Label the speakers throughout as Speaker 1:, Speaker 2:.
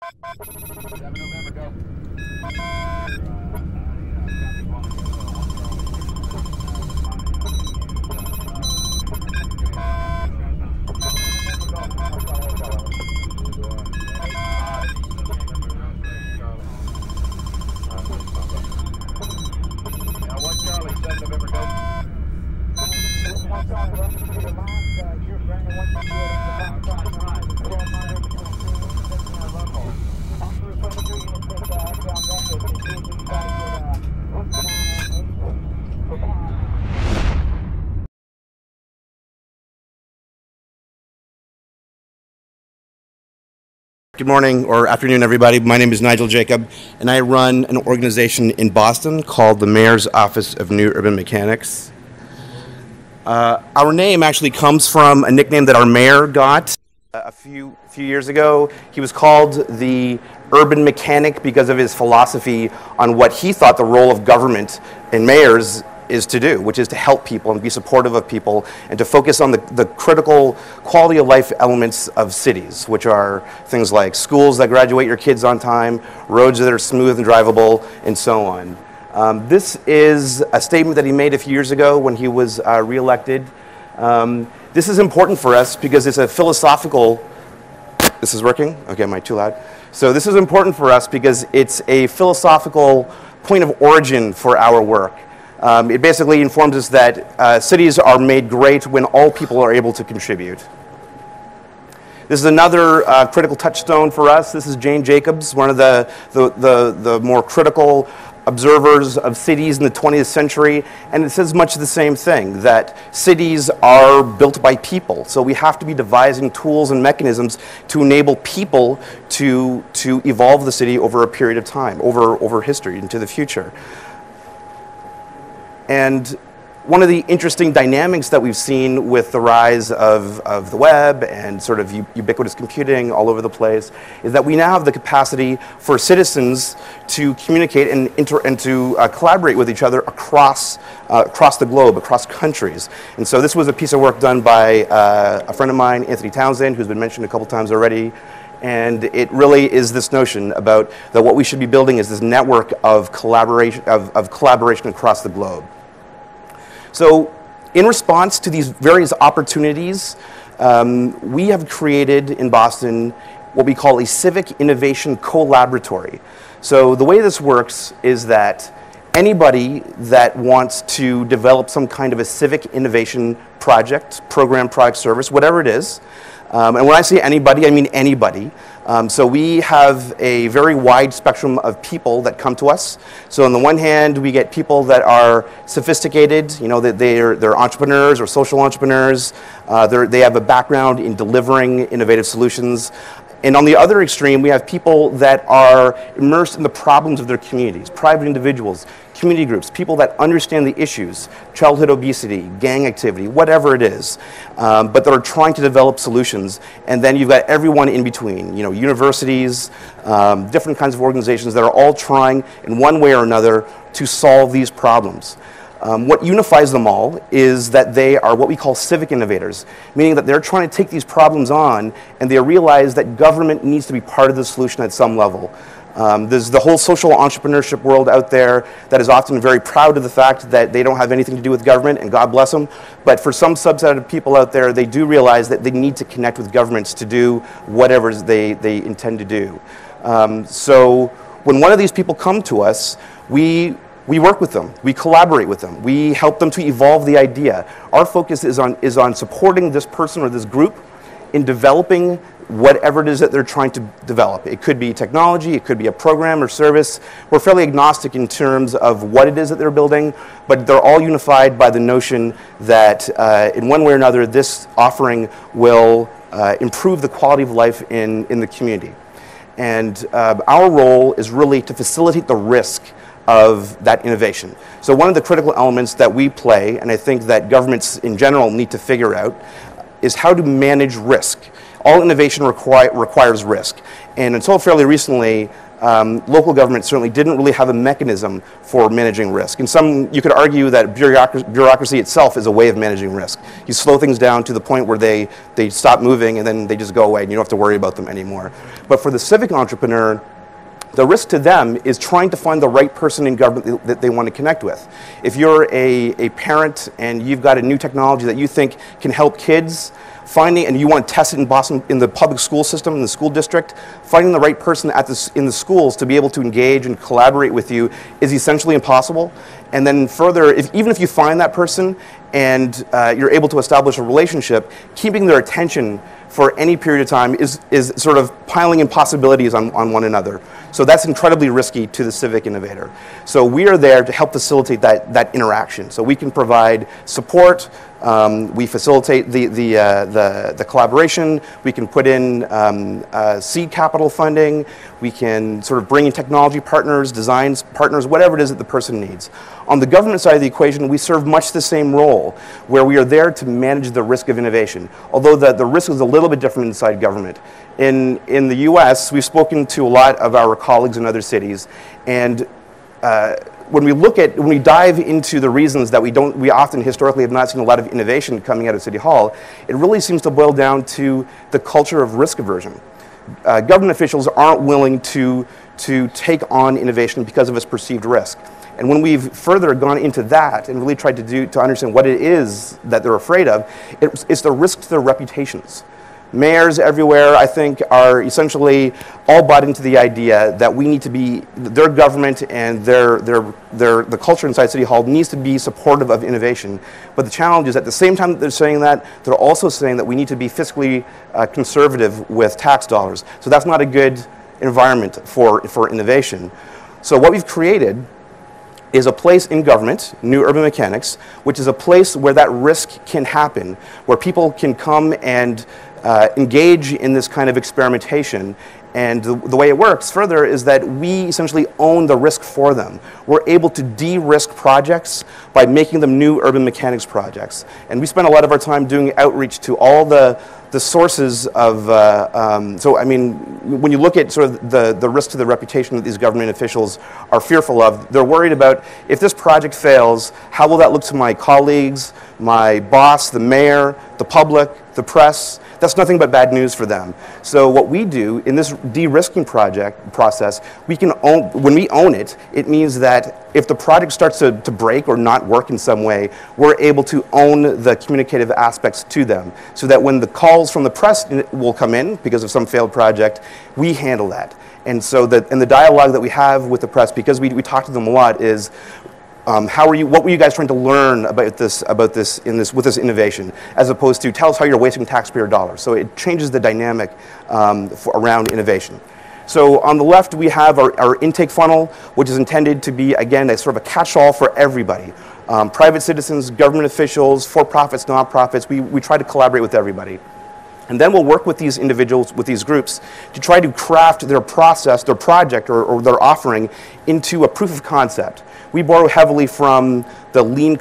Speaker 1: 7 November, go.
Speaker 2: Good morning or afternoon, everybody. My name is Nigel Jacob, and I run an organization in Boston called the Mayor's Office of New Urban Mechanics. Our name actually comes from a nickname that our mayor got a few years ago. He was called the Urban Mechanic because of his philosophy on what he thought the role of government and mayors is to do, which is to help people and be supportive of people and to focus on the critical quality of life elements of cities, which are things like schools that graduate your kids on time, roads that are smooth and drivable, and so on. This is a statement that he made a few years ago when he was re-elected. This is important for us because it's a philosophical, this is working? Okay, am I too loud? So this is important for us because it's a philosophical point of origin for our work. It basically informs us that cities are made great when all people are able to contribute. This is another critical touchstone for us. This is Jane Jacobs, one of the more critical observers of cities in the 20th century, and it says much the same thing, that cities are built by people. So we have to be devising tools and mechanisms to enable people to evolve the city over a period of time, over history, into the future. And one of the interesting dynamics that we've seen with the rise of the web and sort of ubiquitous computing all over the place is that we now have the capacity for citizens to communicate and to collaborate with each other across the globe, across countries. And so this was a piece of work done by a friend of mine, Anthony Townsend, who's been mentioned a couple times already. And it really is this notion about that what we should be building is this network of collaboration across the globe. So in response to these various opportunities, we have created in Boston what we call a Civic Innovation Collaboratory. So the way this works is that anybody that wants to develop some kind of a civic innovation project, program, product, service, whatever it is, and when I say anybody, I mean anybody. So we have a very wide spectrum of people that come to us. So on the one hand, we get people that are sophisticated, you know, that they're entrepreneurs or social entrepreneurs. They have a background in delivering innovative solutions. And on the other extreme, we have people that are immersed in the problems of their communities, private individuals, community groups, people that understand the issues, childhood obesity, gang activity, whatever it is, but that are trying to develop solutions. And then you've got everyone in between, you know, universities, different kinds of organizations that are all trying in one way or another to solve these problems. What unifies them all is that they are what we call civic innovators, meaning that they're trying to take these problems on and they realize that government needs to be part of the solution at some level. There's the whole social entrepreneurship world out there that is often very proud of the fact that they don't have anything to do with government, and God bless them. But for some subset of people out there, they do realize that they need to connect with governments to do whatever they intend to do. So when one of these people come to us, we work with them, we collaborate with them, we help them to evolve the idea. Our focus is on supporting this person or this group in developing whatever it is that they're trying to develop. It could be technology, it could be a program or service. We're fairly agnostic in terms of what it is that they're building, but they're all unified by the notion that in one way or another, this offering will improve the quality of life in the community. And our role is really to facilitate the risk of that innovation. So one of the critical elements that we play, and I think that governments in general need to figure out, is how to manage risk. all innovation requires risk. And until fairly recently, local government certainly didn't really have a mechanism for managing risk. And you could argue that bureaucracy itself is a way of managing risk. You slow things down to the point where they stop moving and then they just go away and you don't have to worry about them anymore. But for the civic entrepreneur, the risk to them is trying to find the right person in government that they want to connect with. If you're a parent and you've got a new technology that you think can help kids, and you want to test it in Boston, in the public school system, in the school district, finding the right person in the schools to be able to engage and collaborate with you is essentially impossible. And then further, even if you find that person and you're able to establish a relationship, keeping their attention for any period of time is sort of piling impossibilities on one another. So that's incredibly risky to the civic innovator. So we are there to help facilitate that interaction. So we can provide support, we facilitate the collaboration, we can put in seed capital funding, we can sort of bring in technology partners, design partners, whatever it is that the person needs. On the government side of the equation, we serve much the same role, where we are there to manage the risk of innovation, although the risk is a little bit different inside government. In the US, we've spoken to a lot of our colleagues in other cities, and when we dive into the reasons that we often historically have not seen a lot of innovation coming out of City Hall, it really seems to boil down to the culture of risk aversion. Government officials aren't willing to take on innovation because of its perceived risk. And when we've further gone into that and really tried to understand what it is that they're afraid of, it's the risk to their reputations. Mayors everywhere, I think, are essentially all bought into the idea that we need to be, their government and the culture inside City Hall needs to be supportive of innovation. But the challenge is at the same time that they're saying that, they're also saying that we need to be fiscally conservative with tax dollars. So that's not a good environment for innovation. So what we've created is a place in government, New Urban Mechanics, which is a place where that risk can happen, where people can come and engage in this kind of experimentation. And the way it works further is that we essentially own the risk for them. We're able to de-risk projects by making them new urban mechanics projects. And we spend a lot of our time doing outreach to all the sources of, so I mean, when you look at sort of the risk to the reputation that these government officials are fearful of, they're worried about, if this project fails, how will that look to my colleagues, my boss, the mayor, the public, the press? That's nothing but bad news for them. So what we do in this de-risking process, when we own it, it means that if the project starts to break or not work in some way, we're able to own the communicative aspects to them, so that when the calls from the press will come in because of some failed project, we handle that. And so the dialogue that we have with the press, because we talk to them a lot, is what were you guys trying to learn about this with this innovation, as opposed to tell us how you're wasting taxpayer dollars. So it changes the dynamic around innovation. So on the left, we have our intake funnel, which is intended to be, again, a sort of a catch-all for everybody. Private citizens, government officials, for-profits, nonprofits, we try to collaborate with everybody. And then we'll work with these individuals, with these groups, to try to craft their process, their project, or their offering into a proof of concept. We borrow heavily from the lean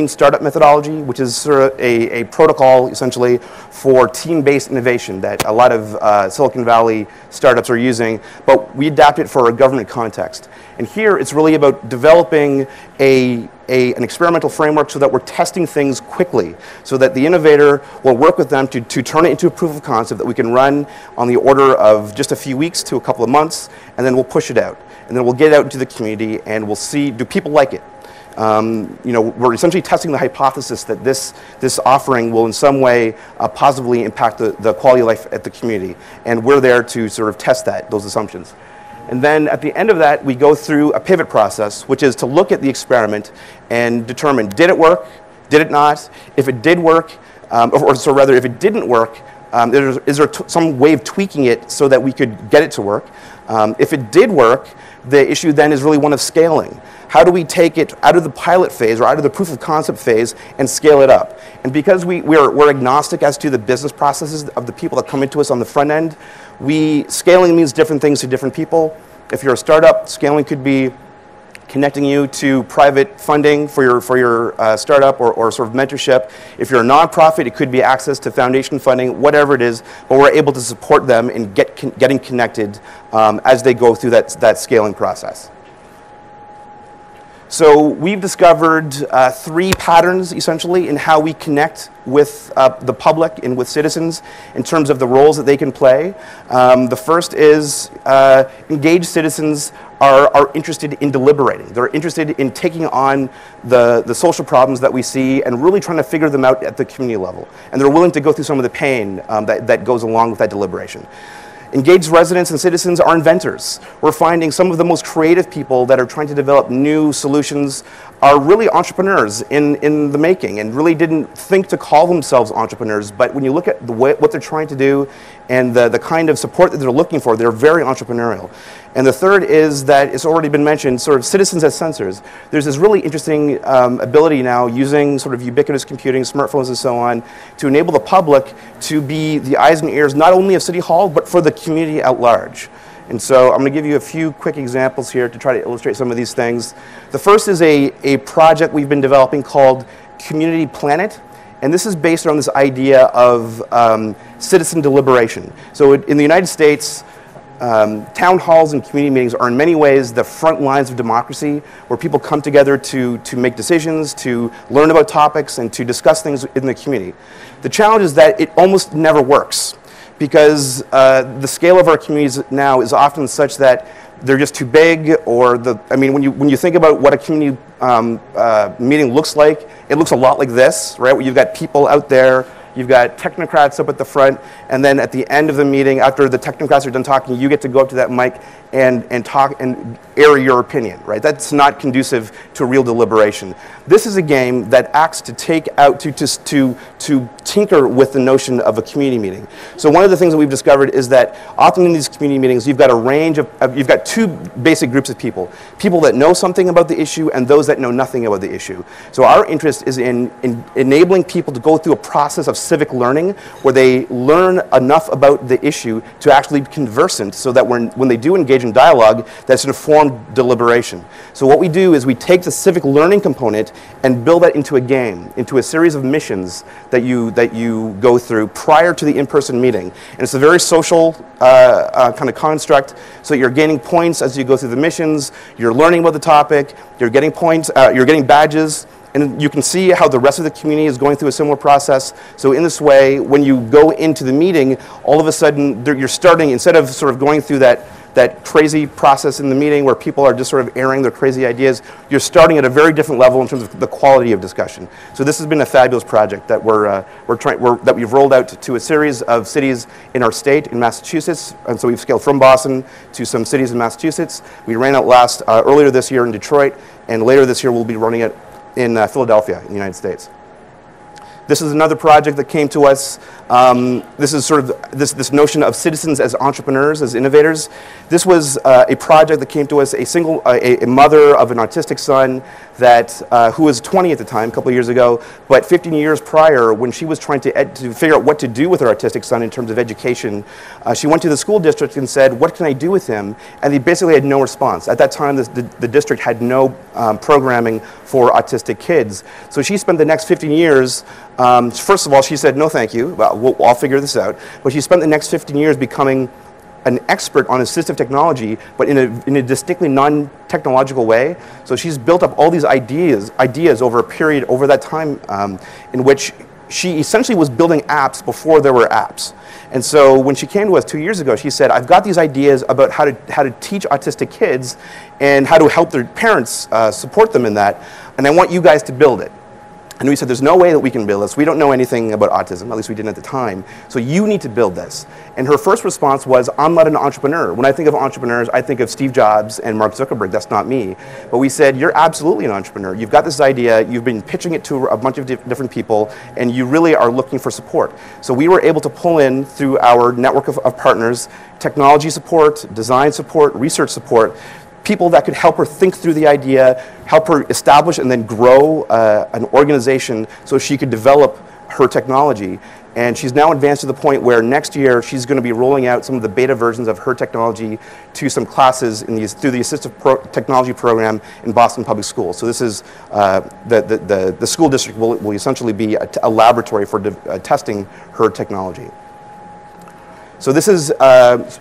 Speaker 2: startup methodology, which is sort of a protocol, essentially, for team-based innovation that a lot of Silicon Valley startups are using, but we adapt it for a government context. And here, it's really about developing an experimental framework so that we're testing things quickly, so that the innovator will work with them to turn it into a proof of concept that we can run on the order of just a few weeks to a couple of months, and then we'll push it out. And then we'll get it out into the community, and we'll see, do people like it? We're essentially testing the hypothesis that this offering will in some way positively impact the quality of life at the community. And we're there to sort of test those assumptions. And then at the end of that, we go through a pivot process, which is to look at the experiment and determine, did it work? Did it not? If it did work, or rather, if it didn't work, is there some way of tweaking it so that we could get it to work? If it did work, the issue then is really one of scaling. How do we take it out of the pilot phase or out of the proof of concept phase and scale it up? And because we're agnostic as to the business processes of the people that come into us on the front end, scaling means different things to different people. If you're a startup, scaling could be connecting you to private funding for your startup or sort of mentorship. If you're a nonprofit, it could be access to foundation funding, whatever it is, but we're able to support them in getting connected as they go through that scaling process. So we've discovered 3 patterns, essentially, in how we connect with the public and with citizens in terms of the roles that they can play. The first is engaged citizens are interested in deliberating. They're interested in taking on the social problems that we see and really trying to figure them out at the community level. And they're willing to go through some of the pain that goes along with that deliberation. Engaged residents and citizens are inventors. We're finding some of the most creative people that are trying to develop new solutions are really entrepreneurs in the making and really didn't think to call themselves entrepreneurs, but when you look at what they're trying to do and the kind of support that they're looking for, they're very entrepreneurial. And the third is that it's already been mentioned, sort of citizens as sensors. There's this really interesting ability now using sort of ubiquitous computing, smartphones and so on, to enable the public to be the eyes and ears not only of City Hall, but for the community at large. And so I'm going to give you a few quick examples here to try to illustrate some of these things. The first is a project we've been developing called Community Planet. And this is based on this idea of citizen deliberation. So in the United States, town halls and community meetings are in many ways the front lines of democracy, where people come together to make decisions, to learn about topics, and to discuss things in the community. The challenge is that it almost never works, because the scale of our communities now is often such that they're just too big, or when you think about what a community meeting looks like, it looks a lot like this, right? Where you've got people out there, you've got technocrats up at the front, and then at the end of the meeting, after the technocrats are done talking, you get to go up to that mic and talk and air your opinion, right? That's not conducive to real deliberation. This is a game that acts to take out, to tinker with the notion of a community meeting. So one of the things that we've discovered is that often in these community meetings, you've got a range of, you've got 2 basic groups of people. People that know something about the issue and those that know nothing about the issue. So our interest is in enabling people to go through a process of civic learning where they learn enough about the issue to actually be conversant, so that when they do engage in dialogue, that's informed deliberation. So what we do is we take the civic learning component and build that into a game, into a series of missions that you go through prior to the in-person meeting. And it's a very social kind of construct, so you're gaining points as you go through the missions, you're learning about the topic, you're getting points, you're getting badges, and you can see how the rest of the community is going through a similar process. So in this way, when you go into the meeting, all of a sudden you're starting, instead of sort of going through that crazy process in the meeting where people are just sort of airing their crazy ideas, you're starting at a very different level in terms of the quality of discussion. So this has been a fabulous project that that we've rolled out to a series of cities in our state, in Massachusetts. And so we've scaled from Boston to some cities in Massachusetts. We ran it earlier this year in Detroit, and later this year we'll be running it in Philadelphia, in the United States. This is another project that came to us. This is sort of this notion of citizens as entrepreneurs, as innovators. This was a project that came to us, a mother of an autistic son who was 20 at the time, a couple of years ago, but 15 years prior, when she was trying to figure out what to do with her autistic son in terms of education, she went to the school district and said, "What can I do with him?" And they basically had no response. At that time, the district had no programming for autistic kids. So she spent the next 15 years, first of all, she said, "No, thank you. Well, I'll figure this out." But she spent the next 15 years becoming an expert on assistive technology, but in a distinctly non-technological way. So she's built up all these ideas over a period, over that time, in which she essentially was building apps before there were apps. And so when she came to us 2 years ago, she said, "I've got these ideas about how to teach autistic kids and how to help their parents support them in that, and I want you guys to build it." And we said, "There's no way that we can build this. We don't know anything about autism," at least we didn't at the time. "So you need to build this." And her first response was, "I'm not an entrepreneur. When I think of entrepreneurs, I think of Steve Jobs and Mark Zuckerberg. That's not me." But we said, "You're absolutely an entrepreneur. You've got this idea. You've been pitching it to a bunch of different people, and you really are looking for support." So we were able to pull in, through our network of partners, technology support, design support, research support, people that could help her think through the idea, help her establish and then grow an organization so she could develop her technology. And she's now advanced to the point where next year she's going to be rolling out some of the beta versions of her technology to some classes through the Assistive Technology program in Boston Public Schools. So this is, the school district will essentially be a laboratory for testing her technology. So this is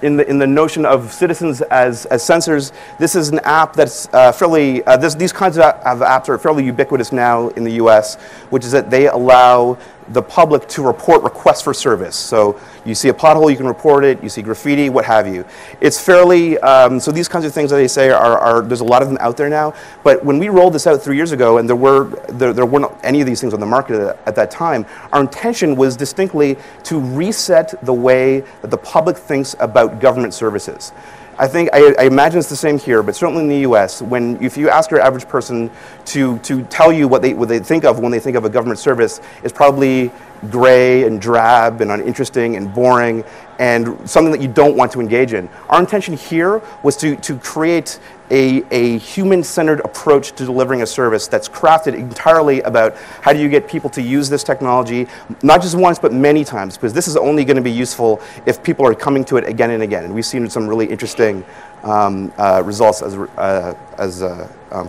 Speaker 2: in the notion of citizens as sensors. This is an app that's these kinds of apps are fairly ubiquitous now in the US, which is that they allow the public to report requests for service. So you see a pothole, you can report it. You see graffiti, what have you. It's fairly, so these kinds of things that they say there's a lot of them out there now. But when we rolled this out 3 years ago, and there weren't any of these things on the market at that time, our intention was distinctly to reset the way that the public thinks about government services. I think, I imagine it's the same here, but certainly in the US, if you ask your average person to tell you what they think of when they think of a government service, it's probably gray and drab and uninteresting and boring and something that you don't want to engage in. Our intention here was to create a human-centered approach to delivering a service that's crafted entirely about how do you get people to use this technology, not just once, but many times, because this is only going to be useful if people are coming to it again and again. And we've seen some really interesting results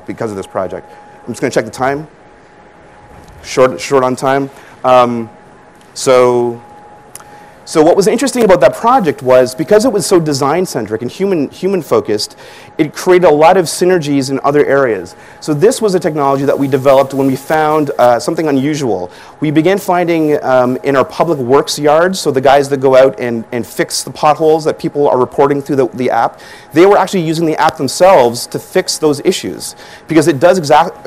Speaker 2: because of this project. I'm just going to check the time. Short on time. So what was interesting about that project was because it was so design-centric and human-focused, it created a lot of synergies in other areas. So this was a technology that we developed when we found something unusual. We began finding in our public works yards, so the guys that go out and fix the potholes that people are reporting through the app, they were actually using the app themselves to fix those issues because it does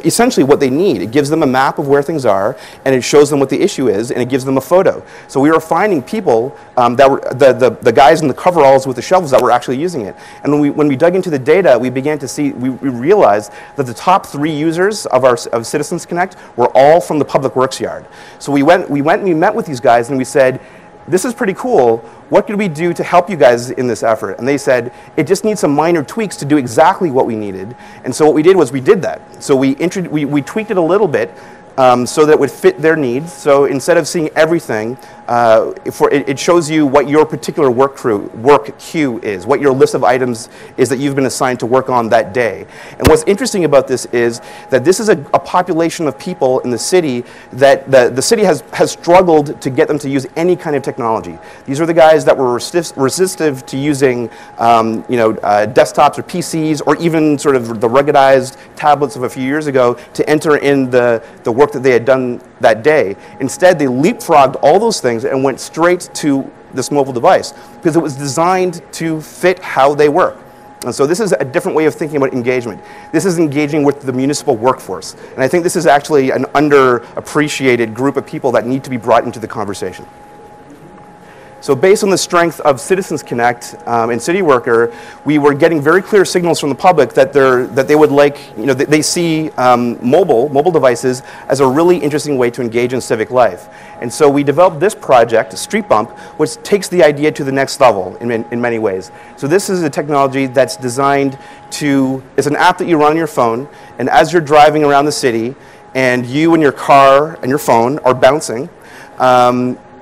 Speaker 2: essentially what they need. It gives them a map of where things are, and it shows them what the issue is, and it gives them a photo. So we were finding people that were the guys in the coveralls with the shovels that were actually using it. And when we dug into the data, we began to see, we realized that the top 3 users of Citizens Connect were all from the public works yard. So we went and we met with these guys and we said, this is pretty cool. What could we do to help you guys in this effort? And they said, it just needs some minor tweaks to do exactly what we needed. And so what we did was we did that. So we tweaked it a little bit so that it would fit their needs. So instead of seeing everything, it shows you what your particular work queue is, what your list of items is that you've been assigned to work on that day. And what's interesting about this is that this is a population of people in the city that the city has struggled to get them to use any kind of technology. These are the guys that were resistive to using desktops or PCs or even sort of the ruggedized tablets of a few years ago to enter in the work that they had done that day. Instead, they leapfrogged all those things and went straight to this mobile device because it was designed to fit how they work. And so this is a different way of thinking about engagement. This is engaging with the municipal workforce. And I think this is actually an underappreciated group of people that need to be brought into the conversation. So based on the strength of Citizens Connect and City Worker, we were getting very clear signals from the public that they would like, they see mobile devices as a really interesting way to engage in civic life. And so we developed this project, Street Bump, which takes the idea to the next level in many ways. So this is a technology that's designed it's an app that you run on your phone, and as you're driving around the city, and you and your car and your phone are bouncing,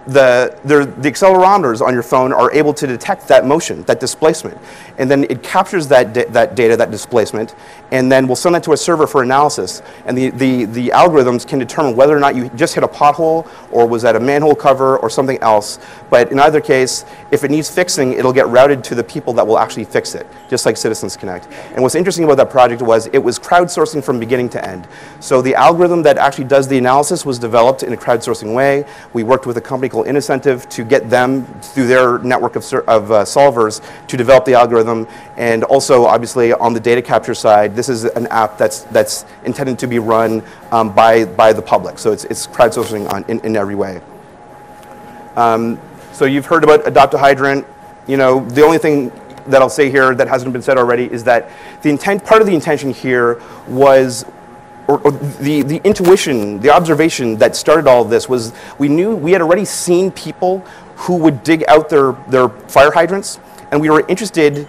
Speaker 2: the accelerometers on your phone are able to detect that motion, that displacement. And then it captures that data, that displacement, and then we'll send that to a server for analysis. And the algorithms can determine whether or not you just hit a pothole or was that a manhole cover or something else. But in either case, if it needs fixing, it'll get routed to the people that will actually fix it, just like Citizens Connect. And what's interesting about that project was it was crowdsourcing from beginning to end. So the algorithm that actually does the analysis was developed in a crowdsourcing way. We worked with a company called Incentive to get them through their network of solvers to develop the algorithm. And also, obviously, on the data capture side, this is an app that's intended to be run by the public. So it's crowdsourcing in every way. So you've heard about Adopt a Hydrant. The only thing that I'll say here that hasn't been said already is that part of the intention here was, or the intuition, the observation that started all of this was we had already seen people who would dig out their fire hydrants, and we were interested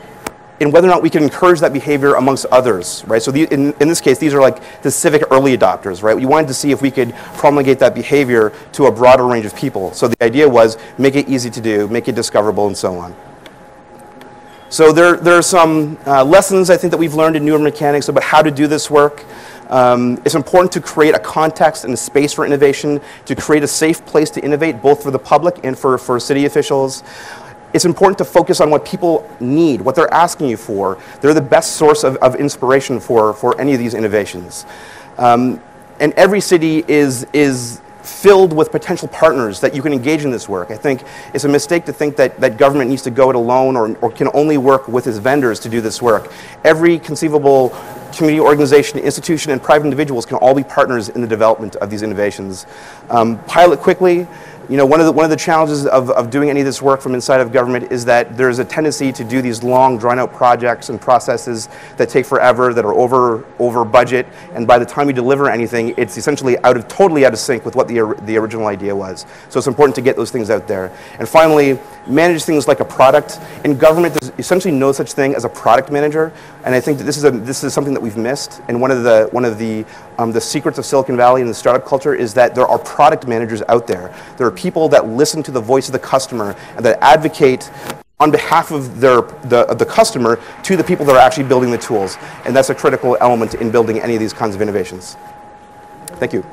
Speaker 2: in whether or not we can encourage that behavior amongst others, right? So in this case, these are like the civic early adopters, right? We wanted to see if we could promulgate that behavior to a broader range of people. So the idea was make it easy to do, make it discoverable, and so on. So there are some lessons I think that we've learned in newer mechanics about how to do this work. It's important to create a context and a space for innovation, to create a safe place to innovate, both for the public and for city officials. It's important to focus on what people need, what they're asking you for. They're the best source of inspiration for any of these innovations. And every city is filled with potential partners that you can engage in this work. I think it's a mistake to think that government needs to go it alone or can only work with its vendors to do this work. Every conceivable community organization, institution, and private individuals can all be partners in the development of these innovations. Pilot quickly. You know, one of the challenges of doing any of this work from inside of government is that there's a tendency to do these long, drawn-out projects and processes that take forever, that are over budget, and by the time you deliver anything, it's essentially totally out of sync with what the original idea was. So it's important to get those things out there. And finally, manage things like a product. In government, there's essentially no such thing as a product manager, and I think that this is something that we've missed. And one of the secrets of Silicon Valley and the startup culture is that there are product managers out there. There are people that listen to the voice of the customer and that advocate on behalf of the customer to the people that are actually building the tools. And that's a critical element in building any of these kinds of innovations. Thank you.